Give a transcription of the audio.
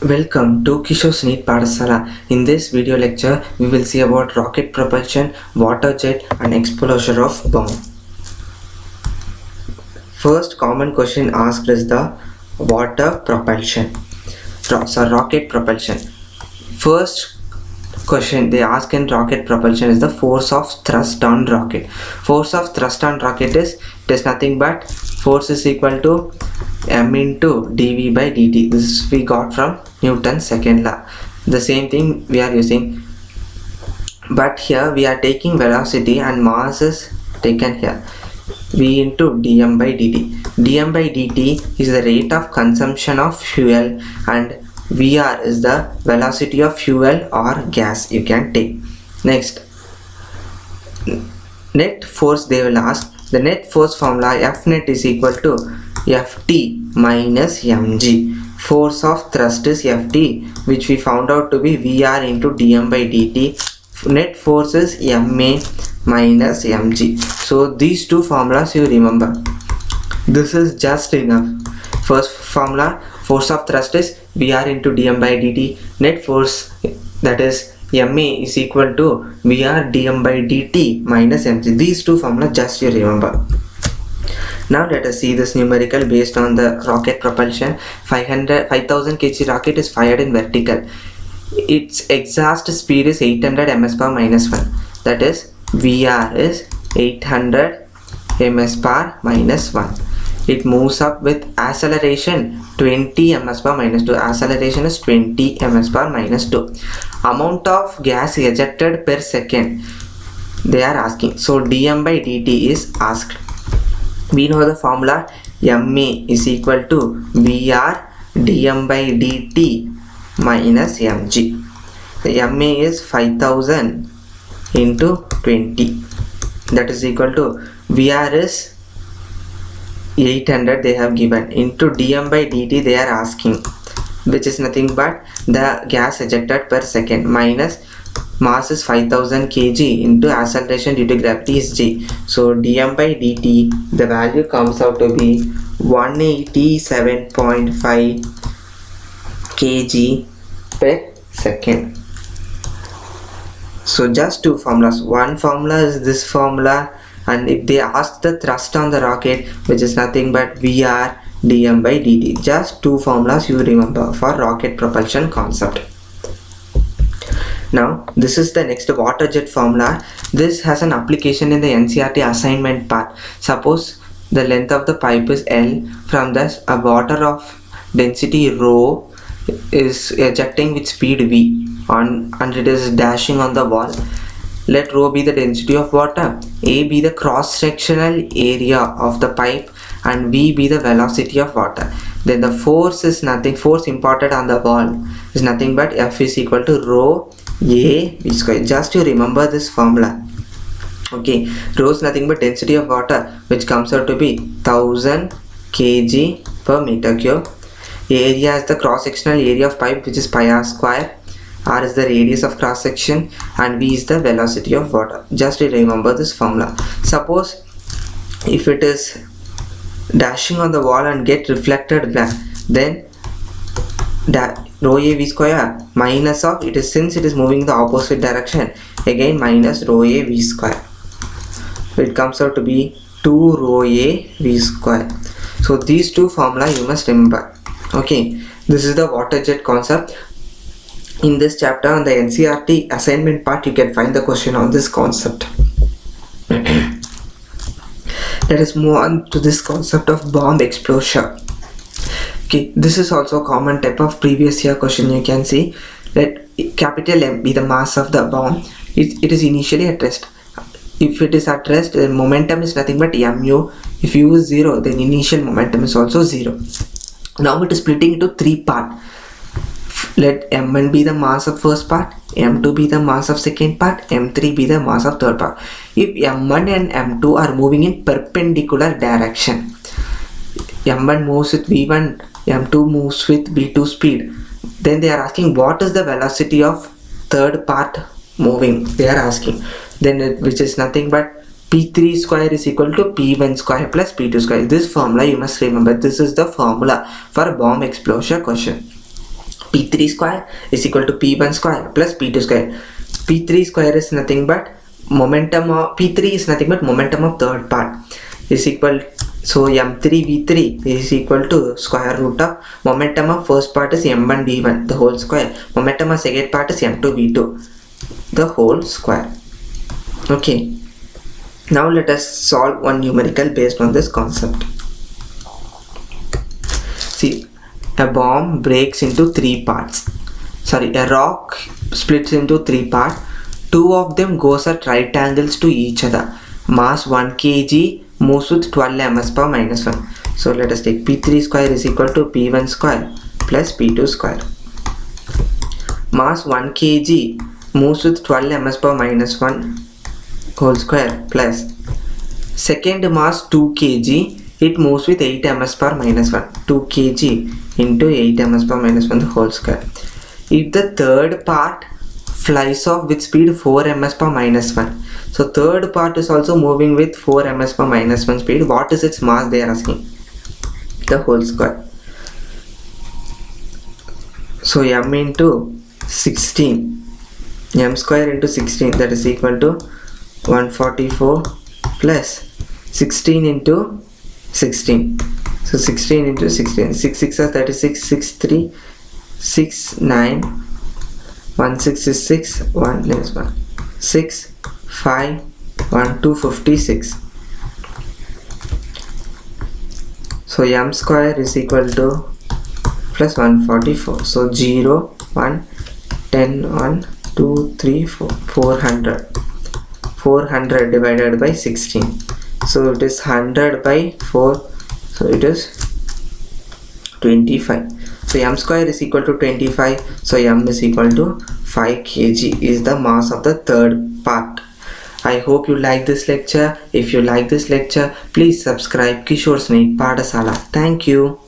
Welcome to Kishore's NEET Padasala. In this video lecture, we will see about rocket propulsion, water jet and explosion of bomb. First common question asked is the water propulsion. Rocket propulsion. First question they ask in rocket propulsion is the force of thrust on rocket. Force of thrust on rocket is nothing but force is equal to m into dv by dt. This we got from Newton's second law. The same thing we are using, but here we are taking velocity and mass is taken here. V into dm by dt. dm by dt is the rate of consumption of fuel and Vr is the velocity of fuel or gas you can take. Next, net force they will ask. The net force formula F net is equal to Ft minus mg. Force of thrust is Ft, which we found out to be Vr into dm by dt. Net force is ma minus mg. So these two formulas you remember. This is just enough. First formula, force of thrust is Vr into dm by dt. Net force, that is ma, is equal to Vr dm by dt minus mg. These two formulas just you remember. Now let us see this numerical based on the rocket propulsion. 5000 kg rocket is fired in vertical. Its exhaust speed is 800 ms per minus 1. That is Vr is 800 ms per minus 1. It moves up with acceleration 20 ms per minus 2. Acceleration is 20 ms per minus 2. Amount of gas ejected per second they are asking. So dm by dt is asked. We know the formula ma is equal to Vr dm by dt minus mg. The ma is 5000 into 20. That is equal to Vr is 800 they have given into dm by dt they are asking, which is nothing but the gas ejected per second minus mass is 5000 kg into acceleration due to gravity is g. So dm by dt the value comes out to be 187.5 kg per second. So just two formulas. One formula is this formula, and if they ask the thrust on the rocket, which is nothing but Vr dm by dt, just two formulas you remember for rocket propulsion concept. Now this is the next water jet formula. This has an application in the NCERT assignment part. Suppose the length of the pipe is L. From this a water of density rho is ejecting with speed v and it is dashing on the wall. Let rho be the density of water, A be the cross sectional area of the pipe and V be the velocity of water. Then the force is nothing, force imparted on the wall is nothing but F is equal to rho A V square. Just to remember this formula. Okay, rho is nothing but density of water, which comes out to be 1000 kg per meter cube. Area is the cross sectional area of pipe, which is pi r square. R is the radius of cross section and V is the velocity of water. Just to remember this formula. Suppose if it is dashing on the wall and get reflected back, then rho A V square minus of it is, since it is moving in the opposite direction, again minus rho A V square. It comes out to be 2 rho A V square. So these two formula you must remember. Okay, this is the water jet concept. In this chapter on the NCERT assignment part, you can find the question on this concept. Let us move on to this concept of bomb explosion. Okay, this is also a common type of previous year question. You can see, let capital M be the mass of the bomb. It is initially at rest. If it is at rest, then momentum is nothing but mu. If u is 0, then initial momentum is also 0. Now it is splitting into three parts. Let m1 be the mass of first part, m2 be the mass of second part, m3 be the mass of third part. If m1 and m2 are moving in perpendicular direction, m1 moves with v1, m2 moves with v2 speed, then they are asking what is the velocity of third part moving, they are asking. Then which is nothing but P3 square is equal to P1 square plus P2 square. This formula you must remember. This is the formula for bomb explosion question. P3 square is equal to P1 square plus P2 square. P3 square is nothing but momentum of P3 is nothing but momentum of third part is equal, so m3v3 is equal to square root of momentum of first part is m1 v1 the whole square, momentum of second part is m2 v2 the whole square. Okay, now let us solve one numerical based on this concept. See, a bomb breaks into three parts. Sorry, a rock splits into three parts. Two of them goes at right angles to each other. Mass 1 kg moves with 12 ms per minus 1. So let us take P3 square is equal to P1 square plus P2 square. Mass 1 kg moves with 12 ms per minus 1 whole square plus second mass 2 kg, it moves with 8 ms per minus 1. 2 kg into 8 ms per minus 1 the whole square. If the third part flies off with speed 4 ms per minus 1, so third part is also moving with 4 ms per minus 1 speed, what is its mass they are asking? The whole square. So m into 16, m square into 16, that is equal to 144 plus 16 into 16. So 16 into 16, 6 6 are 36, 6 3 6 9, 1 6 is 6, 1 is 1, 6 5 1 2 56. So m square is equal to plus 144. So 0 1 10 1 2 3 4 400. 400 divided by 16, so it is 100 by 4, so it is 25. So m square is equal to 25, so m is equal to 5 kg is the mass of the third part. I hope you like this lecture. If you like this lecture, please subscribe Kishore Snake Padasala. Thank you.